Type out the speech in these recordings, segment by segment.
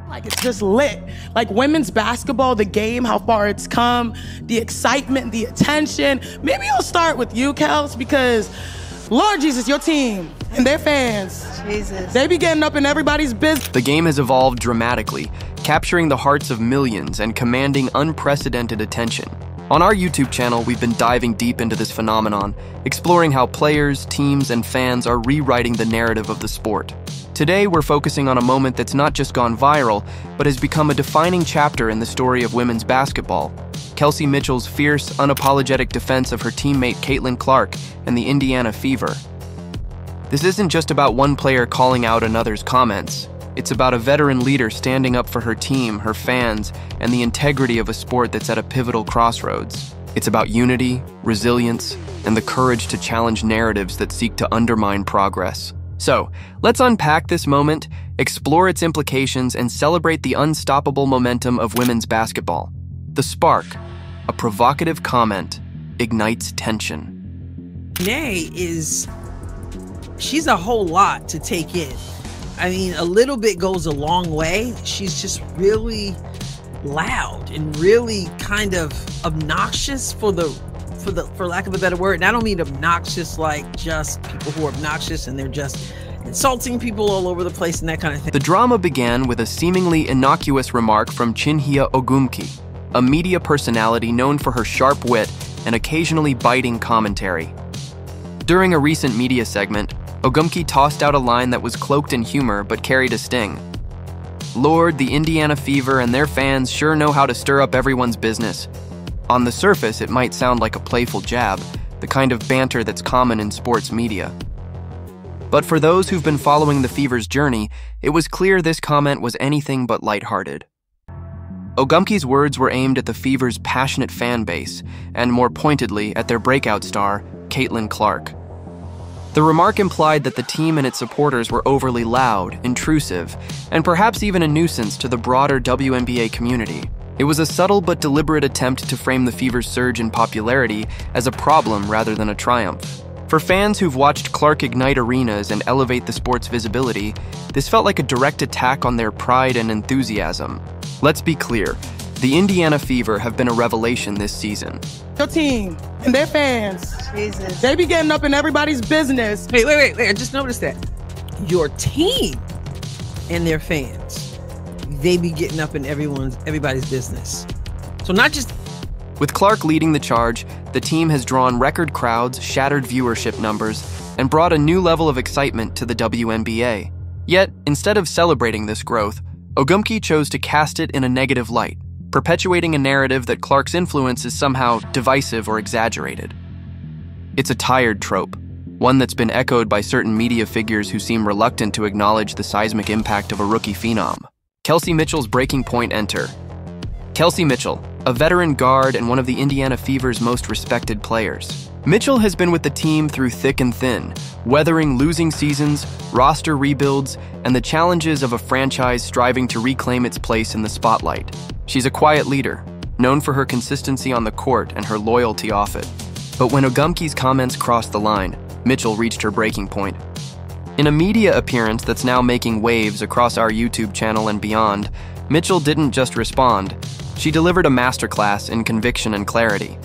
Like, it's just lit. Like, women's basketball, the game, how far it's come, the excitement, the attention. Maybe I'll start with you, Kels, because Lord Jesus, your team and their fans, Jesus, they be getting up in everybody's business. The game has evolved dramatically, capturing the hearts of millions and commanding unprecedented attention. On our YouTube channel, we've been diving deep into this phenomenon, exploring how players, teams, and fans are rewriting the narrative of the sport. Today, we're focusing on a moment that's not just gone viral, but has become a defining chapter in the story of women's basketball. Kelsey Mitchell's fierce, unapologetic defense of her teammate Caitlyn Clark and the Indiana Fever. This isn't just about one player calling out another's comments. It's about a veteran leader standing up for her team, her fans, and the integrity of a sport that's at a pivotal crossroads. It's about unity, resilience, and the courage to challenge narratives that seek to undermine progress. So, let's unpack this moment, explore its implications, and celebrate the unstoppable momentum of women's basketball. The spark, a provocative comment, ignites tension. She's a whole lot to take in. I mean, a little bit goes a long way. She's just really loud and really kind of obnoxious for lack of a better word. And I don't mean obnoxious like just people who are obnoxious and they're just insulting people all over the place and that kind of thing. The drama began with a seemingly innocuous remark from Chinhia Ogumke, a media personality known for her sharp wit and occasionally biting commentary. During a recent media segment, Ogumke tossed out a line that was cloaked in humor but carried a sting. Lord, the Indiana Fever and their fans sure know how to stir up everyone's business. On the surface, it might sound like a playful jab, the kind of banter that's common in sports media. But for those who've been following the Fever's journey, it was clear this comment was anything but lighthearted. Ogumke's words were aimed at the Fever's passionate fan base, and more pointedly, at their breakout star, Caitlyn Clark. The remark implied that the team and its supporters were overly loud, intrusive, and perhaps even a nuisance to the broader WNBA community. It was a subtle but deliberate attempt to frame the Fever's surge in popularity as a problem rather than a triumph. For fans who've watched Clark ignite arenas and elevate the sport's visibility, this felt like a direct attack on their pride and enthusiasm. Let's be clear, the Indiana Fever have been a revelation this season. Your team and their fans, Jesus, they be getting up in everybody's business. Wait, I just noticed that. Your team and their fans, they be getting up in everybody's business. So not just... With Clark leading the charge, the team has drawn record crowds, shattered viewership numbers, and brought a new level of excitement to the WNBA. Yet, instead of celebrating this growth, Ogumke chose to cast it in a negative light, perpetuating a narrative that Clark's influence is somehow divisive or exaggerated. It's a tired trope, one that's been echoed by certain media figures who seem reluctant to acknowledge the seismic impact of a rookie phenom. Kelsey Mitchell's breaking point enter. Kelsey Mitchell, a veteran guard and one of the Indiana Fever's most respected players. Mitchell has been with the team through thick and thin, weathering losing seasons, roster rebuilds, and the challenges of a franchise striving to reclaim its place in the spotlight. She's a quiet leader, known for her consistency on the court and her loyalty off it. But when Ogumke's comments crossed the line, Mitchell reached her breaking point. In a media appearance that's now making waves across our YouTube channel and beyond, Mitchell didn't just respond. She delivered a masterclass in conviction and clarity.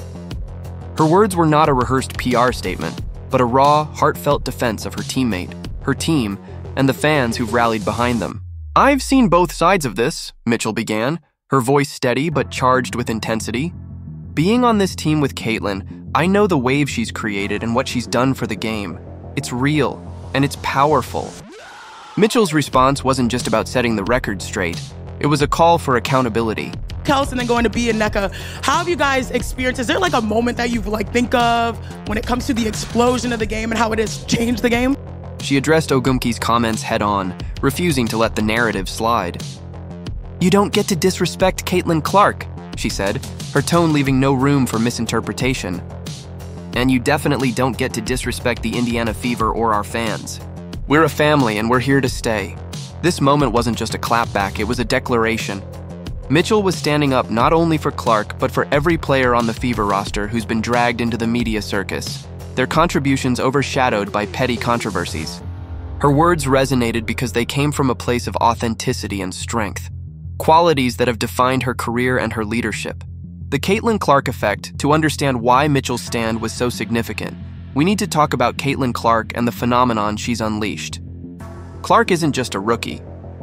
Her words were not a rehearsed PR statement, but a raw, heartfelt defense of her teammate, her team, and the fans who've rallied behind them. "I've seen both sides of this," Mitchell began, her voice steady but charged with intensity. "Being on this team with Caitlyn, I know the wave she's created and what she's done for the game. It's real, and it's powerful." Mitchell's response wasn't just about setting the record straight. It was a call for accountability. Kelsey and then going to ncaa. How have you guys experienced? Is there like a moment that you've think of when it comes to the explosion of the game and how it has changed the game? She addressed Ogumke's comments head-on, refusing to let the narrative slide. "You don't get to disrespect Caitlyn Clark," she said, her tone leaving no room for misinterpretation. "And you definitely don't get to disrespect the Indiana Fever or our fans. We're a family and we're here to stay." This moment wasn't just a clapback, it was a declaration. Mitchell was standing up not only for Clark, but for every player on the Fever roster who's been dragged into the media circus, their contributions overshadowed by petty controversies. Her words resonated because they came from a place of authenticity and strength. qualities that have defined her career and her leadership. The Caitlyn Clark effect. To understand why Mitchell's stand was so significant, we need to talk about Caitlyn Clark and the phenomenon she's unleashed. Clark isn't just a rookie.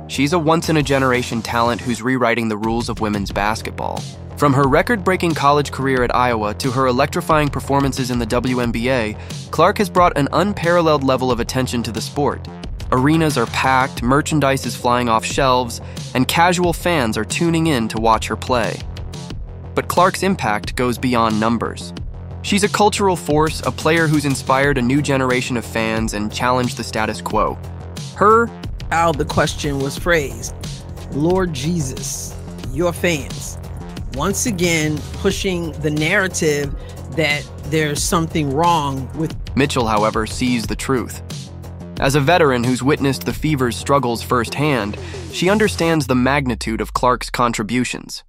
She's a once-in-a-generation talent who's rewriting the rules of women's basketball. From her record-breaking college career at Iowa to her electrifying performances in the WNBA, Clark has brought an unparalleled level of attention to the sport. Arenas are packed, merchandise is flying off shelves, and casual fans are tuning in to watch her play. But Clark's impact goes beyond numbers. She's a cultural force, a player who's inspired a new generation of fans and challenged the status quo. How the question was phrased, Lord Jesus, your fans, once again pushing the narrative that there's something wrong with Mitchell, however, sees the truth. As a veteran who's witnessed the Fever's struggles firsthand, she understands the magnitude of Clark's contributions.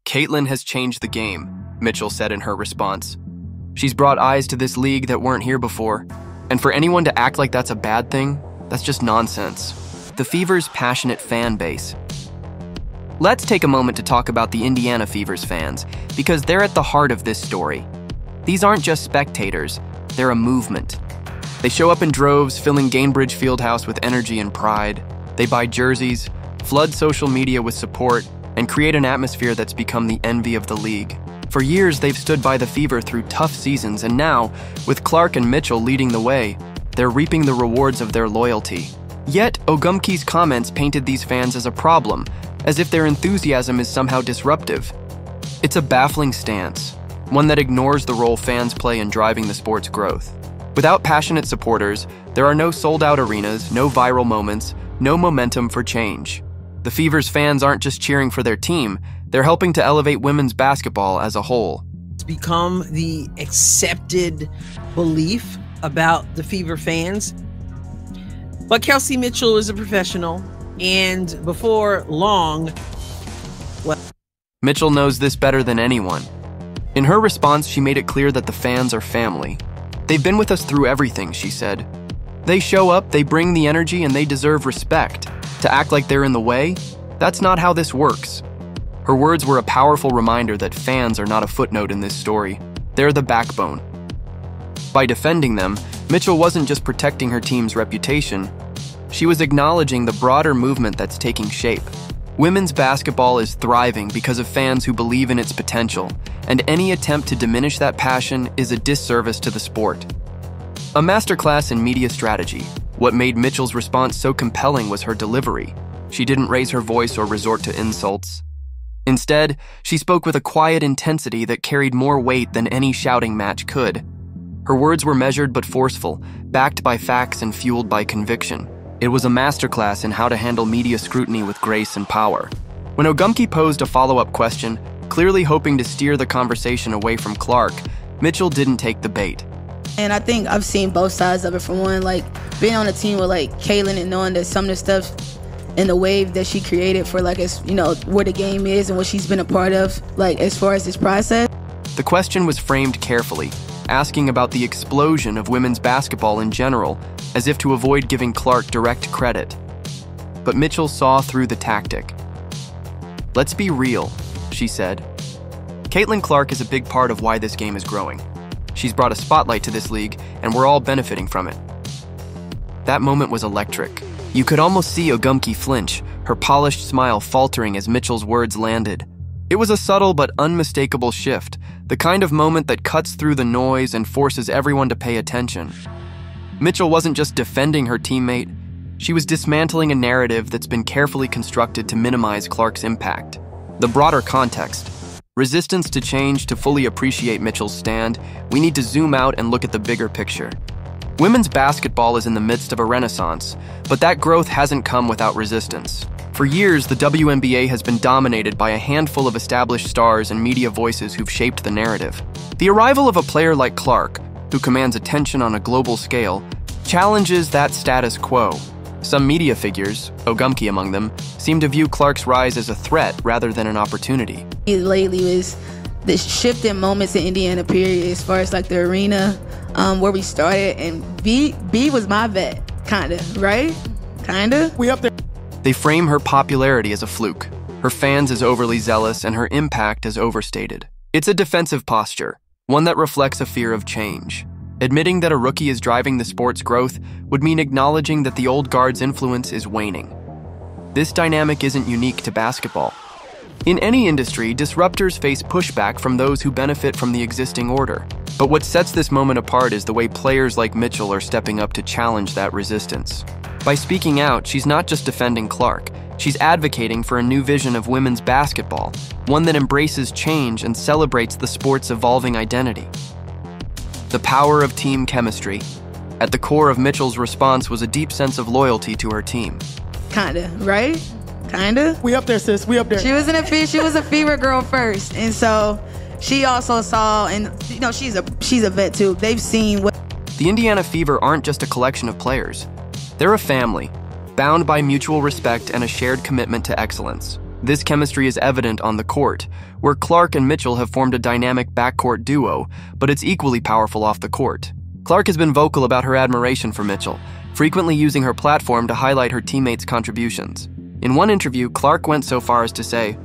Caitlyn has changed the game, Mitchell said in her response. She's brought eyes to this league that weren't here before, and for anyone to act like that's a bad thing, that's just nonsense. The Fever's passionate fan base. Let's take a moment to talk about the Indiana Fever's fans, because they're at the heart of this story. These aren't just spectators, they're a movement. They show up in droves, filling Gainbridge Fieldhouse with energy and pride. They buy jerseys, flood social media with support, and create an atmosphere that's become the envy of the league. For years, they've stood by the Fever through tough seasons, and now, with Clark and Mitchell leading the way, they're reaping the rewards of their loyalty. Yet, Ogumke's comments painted these fans as a problem, as if their enthusiasm is somehow disruptive. It's a baffling stance, one that ignores the role fans play in driving the sport's growth. Without passionate supporters, there are no sold-out arenas, no viral moments, no momentum for change. The Fever's fans aren't just cheering for their team, they're helping to elevate women's basketball as a whole. It's become the accepted belief about the Fever fans. But Kelsey Mitchell is a professional, and before long, Mitchell knows this better than anyone. In her response, she made it clear that the fans are family. They've been with us through everything, she said. They show up, they bring the energy, and they deserve respect. To act like they're in the way, that's not how this works. Her words were a powerful reminder that fans are not a footnote in this story. They're the backbone. By defending them, Mitchell wasn't just protecting her team's reputation, she was acknowledging the broader movement that's taking shape. Women's basketball is thriving because of fans who believe in its potential, and any attempt to diminish that passion is a disservice to the sport. A masterclass in media strategy. What made Mitchell's response so compelling was her delivery. She didn't raise her voice or resort to insults. Instead, she spoke with a quiet intensity that carried more weight than any shouting match could. Her words were measured but forceful, backed by facts and fueled by conviction. It was a masterclass in how to handle media scrutiny with grace and power. When Ogumke posed a follow-up question, clearly hoping to steer the conversation away from Clark, Mitchell didn't take the bait. And I think I've seen both sides of it. For one, like being on a team with like Caitlyn and knowing that some of the stuff and the wave that she created for like, as you know, where the game is and what she's been a part of, like as far as this process. The question was framed carefully, asking about the explosion of women's basketball in general, as if to avoid giving Clark direct credit. But Mitchell saw through the tactic. Let's be real, she said. Caitlyn Clark is a big part of why this game is growing. She's brought a spotlight to this league, and we're all benefiting from it. That moment was electric. You could almost see Ogumke flinch, her polished smile faltering as Mitchell's words landed. It was a subtle but unmistakable shift, the kind of moment that cuts through the noise and forces everyone to pay attention. Mitchell wasn't just defending her teammate, she was dismantling a narrative that's been carefully constructed to minimize Clark's impact. The broader context. Resistance to change. To fully appreciate Mitchell's stand, we need to zoom out and look at the bigger picture. Women's basketball is in the midst of a renaissance, but that growth hasn't come without resistance. For years, the WNBA has been dominated by a handful of established stars and media voices who've shaped the narrative. The arrival of a player like Clark, who commands attention on a global scale, challenges that status quo. Some media figures, Ogumke among them, seem to view Clark's rise as a threat rather than an opportunity. Lately was the shift in moments in Indiana, period, as far as like the arena where we started, and B was my vet, kinda, right? Kinda? We up there. They frame her popularity as a fluke. her fans as overly zealous, and her impact as overstated. It's a defensive posture, one that reflects a fear of change. Admitting that a rookie is driving the sport's growth would mean acknowledging that the old guard's influence is waning. This dynamic isn't unique to basketball. In any industry, disruptors face pushback from those who benefit from the existing order. But what sets this moment apart is the way players like Mitchell are stepping up to challenge that resistance. By speaking out, she's not just defending Clark, she's advocating for a new vision of women's basketball, one that embraces change and celebrates the sport's evolving identity. The power of team chemistry. At the core of Mitchell's response was a deep sense of loyalty to her team. Kinda, right? Kinda. We up there, sis. We up there. She was a Fever girl first, and so she also saw, and you know, she's a vet too. They've seen what. The Indiana Fever aren't just a collection of players. They're a family, bound by mutual respect and a shared commitment to excellence. This chemistry is evident on the court, where Clark and Mitchell have formed a dynamic backcourt duo, but it's equally powerful off the court. Clark has been vocal about her admiration for Mitchell, frequently using her platform to highlight her teammates' contributions. In one interview, Clark went so far as to say,